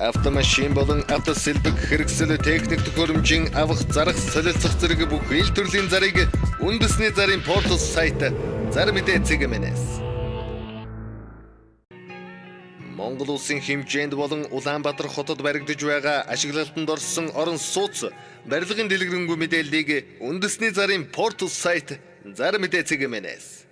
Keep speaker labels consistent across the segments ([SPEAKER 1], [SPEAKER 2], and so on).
[SPEAKER 1] Автомашин болон автосэлбэг хэрэгсэл техник төхөөрөмжийн авах зарах солилцох зэрэг бүх ил төрлийн зарыг үндэсний зарын портал сайт Зар мэдээ цэгмэнэс. Монгол улсын хэмжээнд болон Улаанбаатар хотод баригдаж байгаа ашиглалтанд орсон орон сууц барилгын дэлгэрэнгүй мэдээллийг үндэсний зарын портал сайт Зар мэдээ цэгмэнэс.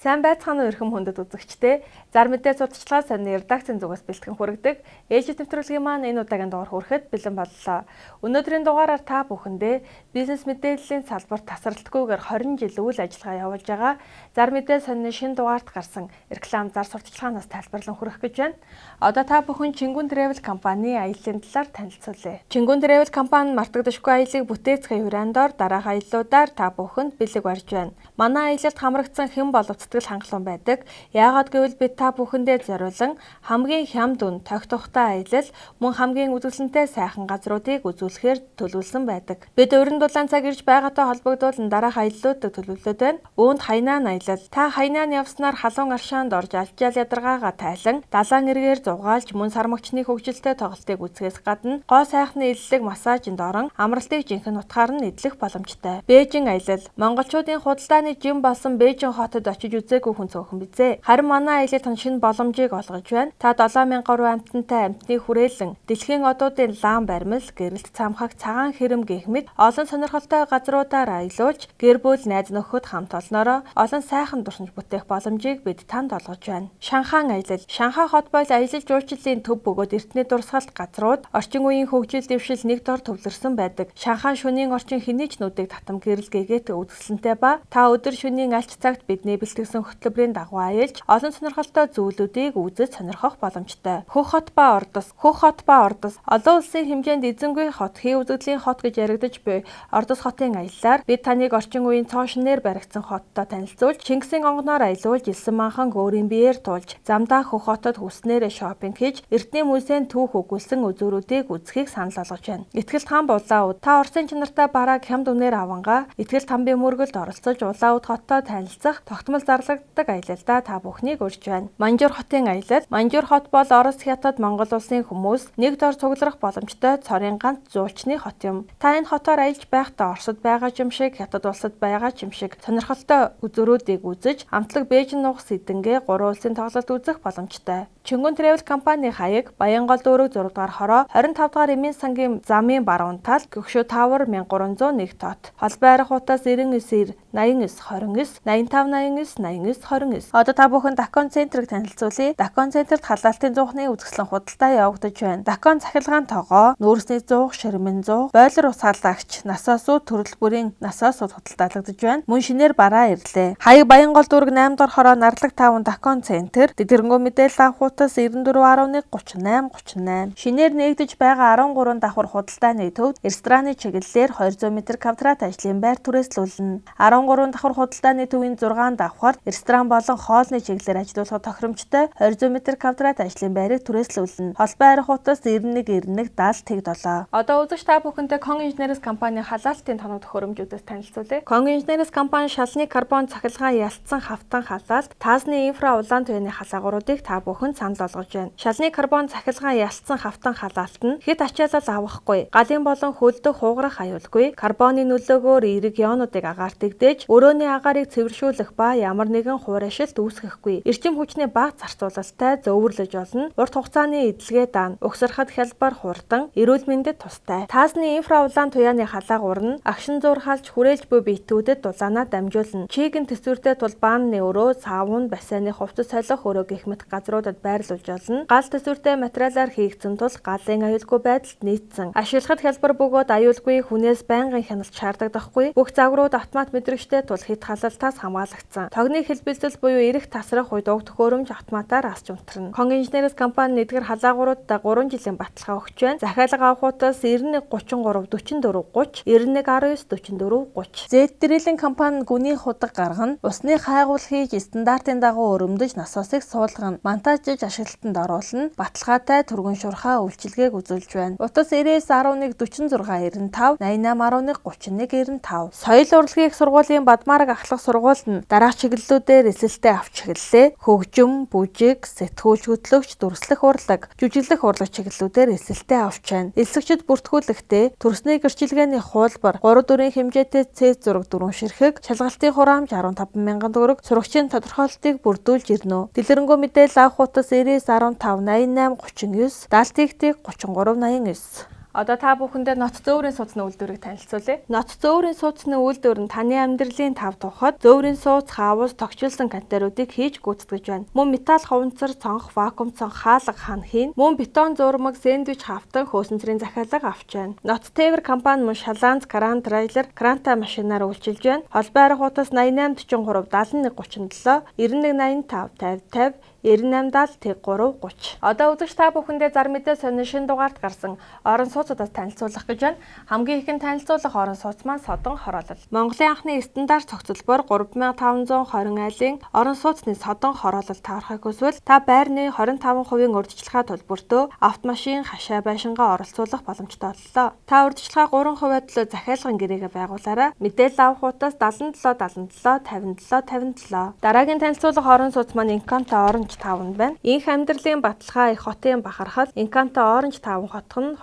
[SPEAKER 2] Сайн байцгаана уу эрхэм хүндэт үзэгчдээ. Зар мэдээ судалчилгаа сонины редакцийн зүгээс бэлтгэн хүргэдэг ээлжид нэвтрүүлгийн маань энэ удаагийн дугаар хүрэхэд бэлэн боллоо. Өнөөдрийн дугаараар та бүхэндээ бизнес мэдээллийн салбарт тасралтгүйгээр 20 жил үйл ажиллагаа явуулж байгаа Зар мэдээ сонины шинэ дугаарт гарсан реклам зар сурталчилгаанаас тайлбарлан хүргэх гэж байна. Одоо та бүхэн Чингүн Travel компани аяллаа талаар танилцуулъя. Чингүн Travel компани мартагдашгүй аяллыг бүтээцгээ хураандор дараах аяллуудаар та бүхэнд бэлэг барьж байна. Манай аялалд хамрагдсан хэн боловч сэтгэл хангалуун байдаг. Яагаад гэвэл бид та бүхэндээ зориулан хамгийн хямд үн тогтохтой аялал мөн хамгийн үзэсгэлэнтэй сайхан газруудыг үзүүлэхээр төлөвлөсөн байдаг. Бид уран дулаан цаг ирж байгаатай холбогдуулан дараах аяллуудыг төлөвлөд байна. Үүнд Хайнаан аялал. Та Хайнаан явснаар халуун аршаанд орж алжаал ядаргаагаа тайлан далайн эргээр зугаалж мөн сармагчны хөгжилтэй тоглолтыг үзэхээс гадна гоо сайхны иллэг массажинд орон амралтыг жинхэнэ утгаар нь эдлэх боломжтой. Бээжин аялал. Монголчуудын худалдааны жим болсон Бээжин хотод очиж үзээгүй хүн цөөхөн бизээ. Харин манай аялалд шинэ боломжийг олгож байна. Та 7000 гаруй амьтантай амьтны хүрээлэн дэлхийн одуудын лам баримл, гэрэлт цамхаг, цагаан хэрэм гэх мэт олон сонирхолтой газруудаар аялуулж гэр бүл найз нөхөд хамт олноороо олон сайхан дурсамж бүтээх боломжийг бид танд олгож байна. Шанхаан аялал. Шанхай хот бол аялал жуулчлалын төв бөгөөд эртний дурсгалт газрууд орчин үеийн хөгжил дэвшил нэг дор төвлөрсөн байдаг. Шанхай шөнийн орчин хэний ч нүдийг татам гэрэл гээгээд үзэсгэлэнтэй ба та өдөр шөнийн алч цагт бидний бэлтгэсэн хөтөлбөрийн дагуу аялж олон сонирхолтой зүйлүүдийг үзэж сонирхох боломжтой. Хөх хот ба Ордос. Хөх хот ба Ордос олон улсын хэмжээнд эзэнгүй хот, хий үзэгдлийн хот гэж яригдж буй Ордос хотын аяллаар бид таныг орчин үеийн цоошнээр баригдсан хоттой танилцуулж, Чингисийн онгоноор аялуулж, Илсэн манхан гөөрийн биеэр туулж, замдаа Хөх хотод хүснээрээ шопинг хийж, Эрдэнэ музейн түүх өгүүлсэн үзүүрүүдийг үзэхийг санал болгож байна. Итгэл там Улаауд. Та Орсын чанартай бараг хямд үнээр авангаа Итгэл тамбын мөргөлд оролцож Улаауд хоттой танилцах тогтмол зарлагддаг аялалдаа та бүхнийг урьж байна. Манжуур хотын аялал. Манжуур хот бол Орос хятад Монгол улсын хүмүүс нэг дор цугларах боломжтой цорын ганц зуучны хот юм. Та энэ хотоор аялж байхдаа Оросд байгаа юм шиг, хятад улсад байгаа юм шиг сонирхолтой үзүүрүүдийг үзэж, амтлаг Бээжин нугас эдэнгээ 3 улсын тоглолт үзэх боломжтой. Чингүн Travel компани хаяг Баянгол дүүрэг 6 дугаар хороо 25 дугаар Эмийн сангийн замын баруун тал Гөгшөө Тавар 1301 тот. Холбоо арих утас 99 89 29 85 89 89 29. Одоо та бүхэн Дакон центрыг танилцуулъя. Дакон центрт халаалтын зуухны үзэсгэлэн худалдаа явагдаж байна. Дакон цахилгаан тогоо, нүүрсний зуух, ширмэн зуух, бойлор ус халагч, насаас уу төрөл бүрийн насаас уу худалдаалагдаж байна. Мөн шинээр бараа ирлээ. Хаяг Баянгол дүүрэг 8 дугаар хороо Нарлаг 5 Дакон центр, дэлгэрэнгүй мэдээлэл авах утас 9411 38 38. Шинээр нээгдэж байгаа 13 давхар худалдааны төвд рестораны чиглэлээр 200 м квадрат ажлын байр түрээслүүлнэ. 13 давхар худалдааны төвийн 6 давхар ресторан болон хоолны чиглэлээр ажиллах тохиромжтой 200 м квадрат ажлын байрыг түрээслүүлнэ. Холбоо арих утас 9191 70 7. Одоо үзэгч та бүхэнтэй Кон инженерс компани халаалтын тоног төхөөрөмжүүдээс танилцуулъя. Кон инженерс компани шалны карбон цахилгаан ялцсан хавтан халаалт, таасны инфра улаан туяаны халаагууруудыг та бүхэнд санал болгож байна. Шалны карбон цахилгаан ялцсан хавтан халаалт нь хэд ачаалал авахгүй, галын болон хөлдөх хуугарах аюулгүй, карбоны нөлөөгөөр эерэг ионуудыг агаарт дэгдээж, өрөөний агаарыг цэвэршүүлэх ба ямар нэгэн хувир ашилт үүсгэхгүй. Эрчим хүчний бага зарцуулалттай зөвөрлөж олно. Урт хугацааны эдлэгээ даана. Угсархад хялбар хурдан, эрүүл мэндэд тустай. Таасны инфра улаан туяаны халаагуур нь агшин зурхалж хүрээлж буй биетүүдэд дулаанаа дамжуулна. Чийгэн төсвөртэй тул бааны өрөө, савн, бассейны хувцас солих өрөө гэх мэт газруудад байрлуулж олно. Гал төсвөртэй материалаар хийгдсэн тул галын аюулгүй байдалд нийцсэн. Ашиглахад хялбар бөгөөд аюулгүй хүнээс байнгын хяналт шаардагдахгүй. Бүх загварууд автомат мэдрэгчтэй тул хэд халалтаас хамгаалагдсан. Тогны хэлбэлзэл буюу эрэх тасрах үед уг төхөөрөмж автоматар асч унтрна. Кон инженерс компани нэгдгэр халаагууруудаа 3 жилийн баталгаа өгч байна. Захиалга авах утас 91 33 44 30 91 19 44 30. Зэд дрилэн компани гүний худаг гаргана. Усны хайгуул хийж стандартын дагуу өрөмдөж насосыг суулгана. Монтажиж ашиглалтанд оруулна. Баталгаатай түргэн шурхаа үйлчилгээг үзүүлж байна. Утас 9911 46 95 8811 31 95. Соёл урлагийн их сургуулийн Бадмараг ахлах сургуульд нь дараах чиглэл чиглэлүүдээр эсэлтээ авч эхэллээ. Хөгжим, бүжиг, сэтгүүлч хөтлөгч, дүрслэх урлаг, жүжиглэх урлаг чиглэлүүдээр эсэлтээ авч байна. Элсэгчид бүртгүүлэхдээ төрсний гэрчилгээний хуулбар 3-4 хэмжээтэй C6 4 ширхэг, шалгалтын хураамж 15,000 төгрөг, сурагчийн тодорхойлолтыг бүрдүүлж ирнэ. Дэлгэрэнгүй мэдээлэл авах утас 99 15 88 39, даалт ихтэй 33 89. Одоо та бүхэндээ нот зөөврийн сууцны үйлдвэрийг танилцуулъя. Нот зөөврийн сууцны үйлдвэр нь таны амьдралын тав тухайд зөөврийн сууц, хаавус, тогтчилсан контейнеруудыг хийж гүйцэтгэж байна. Мөн металл хуванцар, цонх, вакуум цонх, хаалга ханхийн, мөн бетон зурмаг, сэндвич хавтан, хөөсөнцрийн захиалга авч байна. Нот Тээвэр компани мөн шалаанц, кран, трейлер, кранта машинаар үйлчилж байна. Холбоо арга утас 88 43 71 37 91 85 50 98 70 3 30. Одоо үзэгч та бүхэндээ зар мэдээ сонин шин дугаард гарсан орон сууцудаас танилцуулах гэж байна. Хамгийн ихэнд танилцуулах орон сууц маань Содон хороолол. Монголын анхны стандарт цогцлбор 3520 айлын орон сууцны Содон хороолол таарахыг хүсвэл та байрны 25% урьдчилгаа төлбөртөө автомашин, хашаа байшингаа оролцуулах боломжтой боллоо. Та урьдчилгаа 3% төлөө захиалгын гэрээгээ байгуулаарай. Мэдээлэл авах утас 77 77 57 57. Дараагийн танилцуулах орон сууц маань Инканта Оранж 5 байна. Инх амьдралын баталгаа их хотын бахархал Инканта Оранж 5 хотх нь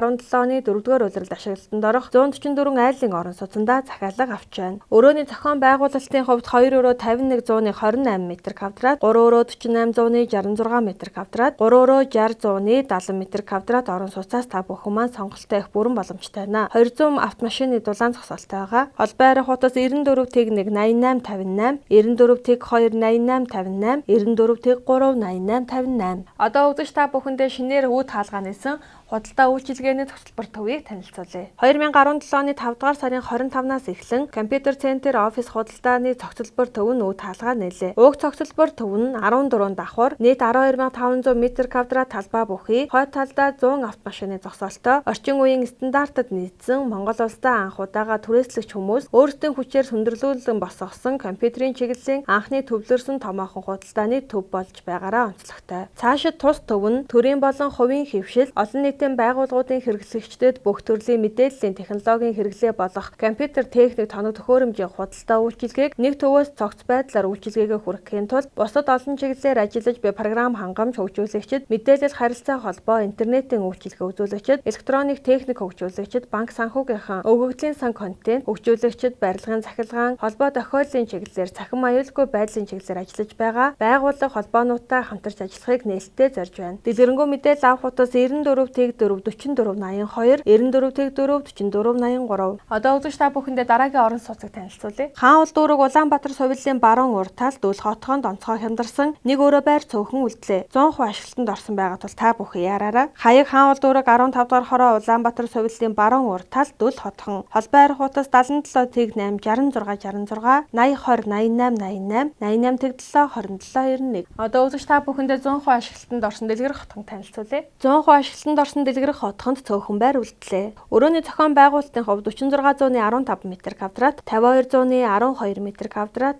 [SPEAKER 2] 2017 оны 4-р улиралд ашиглалтанд орох 144 айлын орон сууцндаа захиалга авч байна. Өрөөний зохион байгуулалтын хувьд 2 өрөө 51 зууны 28 м2, 3 өрөө 48 зууны 66 м2, 3 өрөө 60 зууны 70 м2 орон сууцаас та бүхэн маань сонголттой их бүрэн боломжтой байна. 200 автомашины дулаан зогсоолтой байгаа. Холбоо арга утас 94 тэг 1 88 58, 94 тэг 2 88 58, 94 тэг 3 88 58. Одоо үзэгч та бүхэндээ шинээр үүд хаалгаа нээсэн худалдаа үйлчилгээний цогцлбор төвийг танилцуулъя. 2017 оны 5 дугаар сарын 25-наас эхлэн компьютер центр офис худалдааны цогцлбор төв нь үүд хаалгаа нээлээ. Уг цогцлбор төв нь 14 давхар, нийт 12500 м2 талбай бүхий, хойд талдаа 100 автомашины зогсоолтой, орчин үеийн стандартад нийцсэн Монгол улсдаа анх удаага түрээслэгч хүмүүс өөрсдийн хүчээр сүндэрлүүлэн босгосон компьютерийн чиглэлийн анхны төвлөрсөн томоохон худалдааны төв болж байгаараа онцлогтой. Цаашид тус төв нь төрийн болон хувийн хэвшил, олон нийтийн байгууллагуудын хэрэглэгчдэд бүх төрлийн мэдээллийн технологийн хэрэглээ болох компьютер техник тоног төхөөрөмжийн худалдаа үйлчилгээг нэг төвөөс цогц байдлаар үйлчилгээгээ хүргэхийн тулд бусад олон чиглэлээр ажиллаж буй програм хангамж хөгжүүлэгчид, мэдээлэл харилцаа холбоо, интернетийн үйлчилгээ үзүүлэгчид, электроник техник хөгжүүлэгчид, банк санхүүгийнхэн өгөгдлийн сан контент хөгжүүлэгчид, барилгын захилгаан, холбоо тохиоллын чиглэлээр цахим аюулгүй байдлын чиглэлээр ажиллаж байгаа байгууллага холбоонуудтай хамтарч ажиллахыг нээлттэй зорж байна. Дэлгэрэнгүй мэдээлэл авах утас 94 тэг 4 44 82, 94 тэг 4 44 83. Одоо үзэгч та бүхэндээ дараагийн орон сууцыг танилцуулъя. Хаан улдуураг Улаанбаатар сувилийн баруун урд талд Дүүл хотгоонд онцгой хямдарсан нэг өрөө байр цөөхөн үлдлээ. 100% ашиглалтанд орсон байгаа тул та бүхэн яараарай. Хаяг хаан улдуураг 15 дугаар хороо Улаанбаатар сувилийн баруун урд талд Дүүл хотгон. Холбоо арга утас 77 тэг 8 66 66, 80 20 88 88, 88 тэг 7 27 91. Одоо үзэгч та бүхэндээ 100% ашиглалтанд орсон дэлгэрэх хотгон танилцуулъя. 100% ашиглалтанд орсон дэлгэрэх хотгонд цөөхөн байр үлдлээ. Өрөөний зохион байгуулалтын хувьд 46 зууны 15 м2, 52 зууны 12 м2,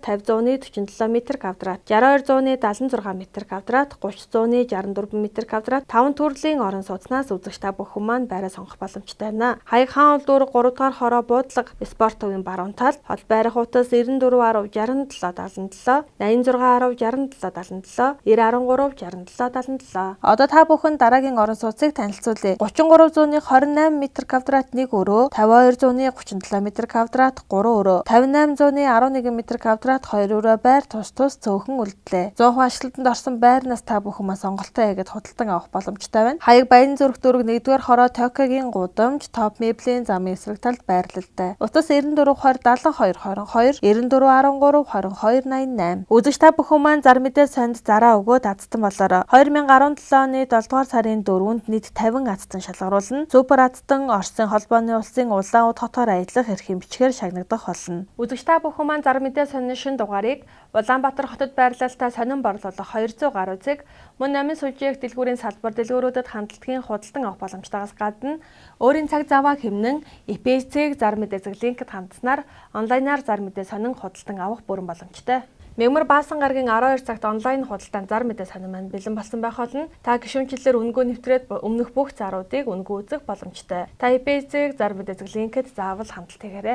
[SPEAKER 2] 50 зууны 47 м2, 62 зууны 76 м2, 30 зууны 64 м2, 5 төрлийн орон сууцнаас үзэгч та бүхэн маань байраа сонгох боломжтой байна. Хаяг хаан улдуураг 3 дугаар хороо буудлага спорт төвийн баруун тал, холбоо арга утас 94 10 67 77, 86 10 67 77, 90 13 67 77. Одоо та бүхэн дараагийн орон сууцыг танилцуулъя. 33 зууны 28 м2 нэг өрөө, 52 зууны 37 м2 3 өрөө, 58 зууны 11 м2 2 өрөө байр тус цөөхөн үлдлээ. 100% ашиглалтанд орсон байрнаас та бүхэн маань сонголтоо хийгээд худалдан авах боломжтой байна. Хаяг Баян зүрх дүүрэг 1-р хороо Токиогийн гудамж, топ меблийн замын эсрэг талд байрлалтай. Утас 94 20 72 22, 94 13 22 88. Үзэгч та бүхэн маань зар мэдээ сонд зараа өгөөд азтан болоорой. 2017 оны 7 дугаар сарын 4-нд нийт 50 азтан шалгаруулна. Супер азтан Оросын холбооны улсын Улаануд хотоор аялах эрхэм бичгээр шагнагдах болно. Үзэгч та бүхэн маань зар мэдээ сонин шин дугаарыг Улаанбаатар хотод байрлалтай сонин борлуулах 200 гаруй зэг, мөн номын сүлжээх дэлгүүрийн салбар дэлгүүрүүдэд хандлагын худалдан авах боломжтойгоос гадна өөрийн цаг заваа хэмнэн ИПС-ийг зар мэдээ зэг линкэд хандаснаар онлайнаар зар мэдээ сонин худалдан авах бүрэн боломжтой. Мегмар Баасан гарагийн 12 цагт онлайн худалдаанд зар мэдээ сонин маань бэлэн болсон байх болно. Та гишүүнчлэлээр үнэгүй нэвтрээд өмнөх бүх заруудыг үнэгүй үзэх боломжтой. Та ИПС-ийг зар мэдээ зэг линкэд заавал хандлт хийгээрэй.